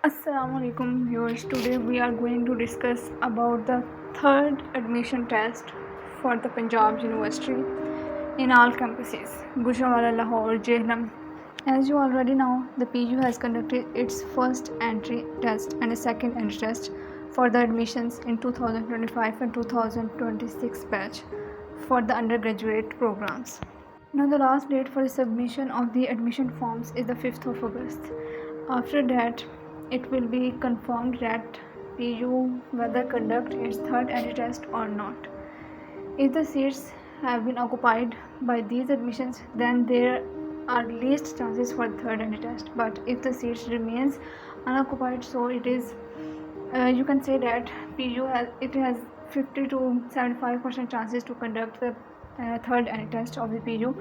Assalamu alaikum viewers. Today we are going to discuss about the third admission test for the Punjab University in all campuses, Gujranwala, Lahore, Jhelum. As you already know, the PU has conducted its first entry test and a second entry test for the admissions in 2025 and 2026 batch for the undergraduate programs. Now the last date for the submission of the admission forms is the 5th of August. After that, it will be confirmed that PU whether conduct its third entry test or not. If the seats have been occupied by these admissions, then there are least chances for the third entry test. But if the seats remains unoccupied, so it is you can say that PU has 50 to 75% chances to conduct the third entry test of the PU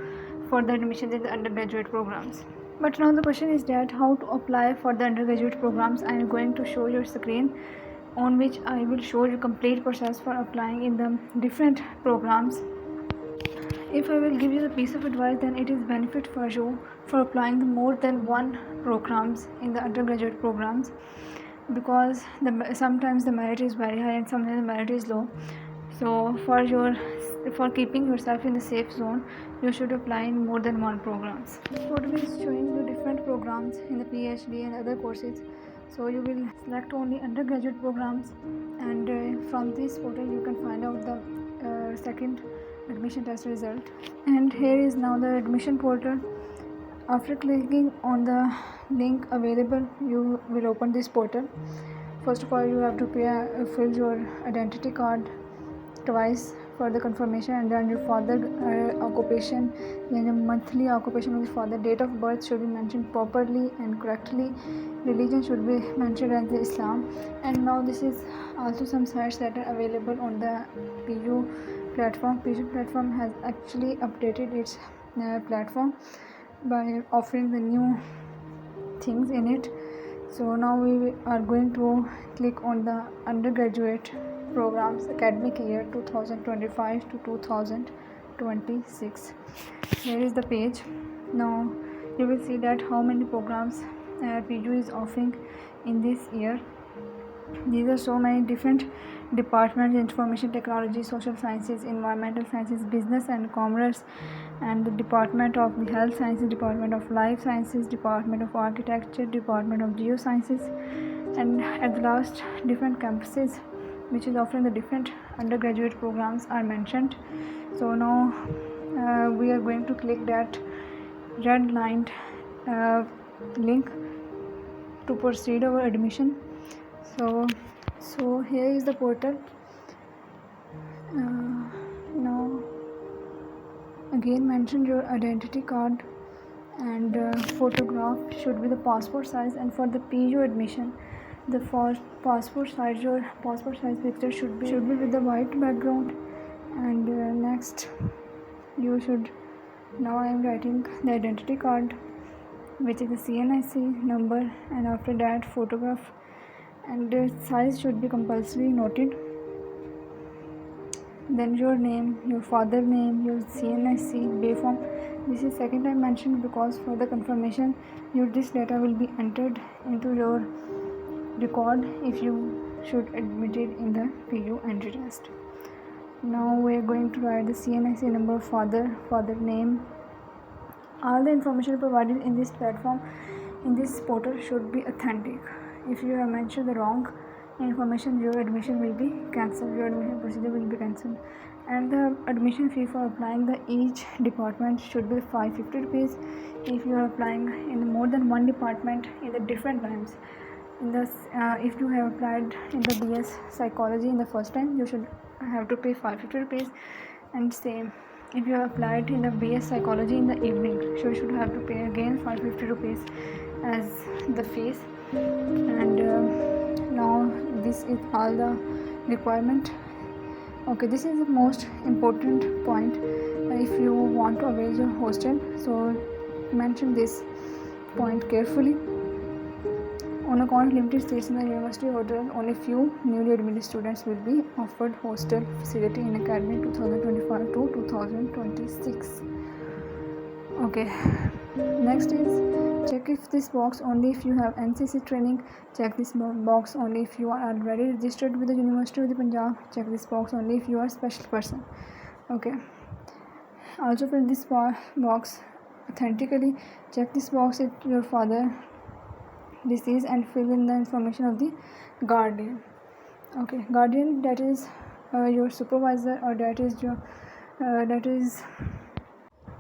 for the admissions in the undergraduate programs. But now the question is that how to apply for the undergraduate programs. I am going to show your screen on which I will show you complete process for applying in the different programs. If I will give you the piece of advice, then it is benefit for you for applying the more than one programs in the undergraduate programs, because sometimes the merit is very high and sometimes the merit is low. So for keeping yourself in the safe zone, you should apply in more than one programs. Photo is showing the different programs in the PhD and other courses. So you will select only undergraduate programs, and from this photo you can find out the second admission test result. And here is now the admission portal. After clicking on the link available, you will open this portal. First of all, you have to fill your identity card twice for the confirmation, and then your father occupation, then your monthly occupation of the father, date of birth should be mentioned properly and correctly, religion should be mentioned as the Islam. And now this is also some sites that are available on the PU platform. PU platform has actually updated its platform by offering the new things in it. So now we are going to click on the undergraduate programs academic year 2025 to 2026. Here is the page. Now you will see that how many programs PU is offering in this year. These are so many different departments: information technology, social sciences, environmental sciences, business and commerce, and the department of the health sciences, department of life sciences, department of architecture, department of geosciences, and at the last different campuses which is offering the different undergraduate programs are mentioned. So now we are going to click that red lined link to proceed our admission. So here is the portal. Now again mention your identity card, and photograph should be the passport size. And for the PU admission, the passport size picture should be with the white background. And next you should, now I am writing the identity card, which is the CNIC number, and after that photograph, and the size should be compulsory noted. Then your name, your father name, your CNIC bay form. This is second time mentioned because for the confirmation this data will be entered into your record if you should admit it in the PU entry test. Now we are going to write the CNIC number, father name. All the information provided in this platform, in this portal, should be authentic. If you have mentioned the wrong information, your admission will be cancelled, your admission procedure will be cancelled. And the admission fee for applying the each department should be 550 rupees. If you are applying in more than one department in the different times, in this if you have applied in the BS psychology in the first time, you should have to pay 550 rupees. And same if you have applied in the BS psychology in the evening, so you should have to pay again 550 rupees as the fees. And now this is all the requirement. Okay, this is the most important point. If you want to avail your hostel, so mention this point carefully. On account of limited seats in the university hotel, only few newly admitted students will be offered hostel facility in academic 2025 to 2026. Okay, next is Check if this box only if you have NCC training. Check this box only if you are already registered with the University of the Punjab. Check this box only if you are a special person. Okay. Also fill this box authentically. Check this box if your father deceased and fill in the information of the guardian. Okay, guardian, that is your supervisor, or that is your that is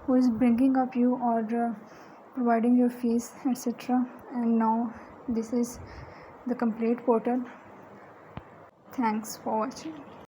who is bringing up you or providing your fees, etc. And now this is the complete portal. Thanks for watching.